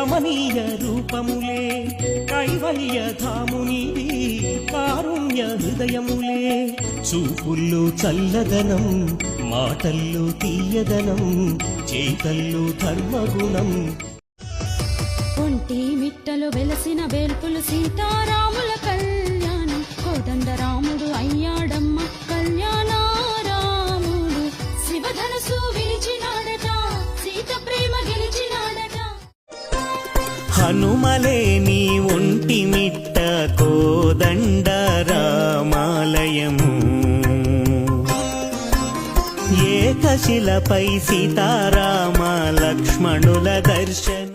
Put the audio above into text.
కమనీయ రూపములే కైవల్య ధామునిది కారుణ్య హృదయములే చూపుల్లో చల్లదనం మాటల్లో తీయదనం చేతల్లో ధర్మగుణం ఒంటి మిట్టలు వెలసిన వేల్పులు సీతారాముల కళ్యాణం కోదండరాముడు అయ్యాడమ్మ కళ్యాణారాముడు శివధనసు విరిచినాడట సీత ప్రేమ గెలిచినాడట హనుమలే నీ ఒంటి మిట్ట కోదండరామాలయము ఏకశిలపై సీతారామ లక్ష్మణుల దర్శన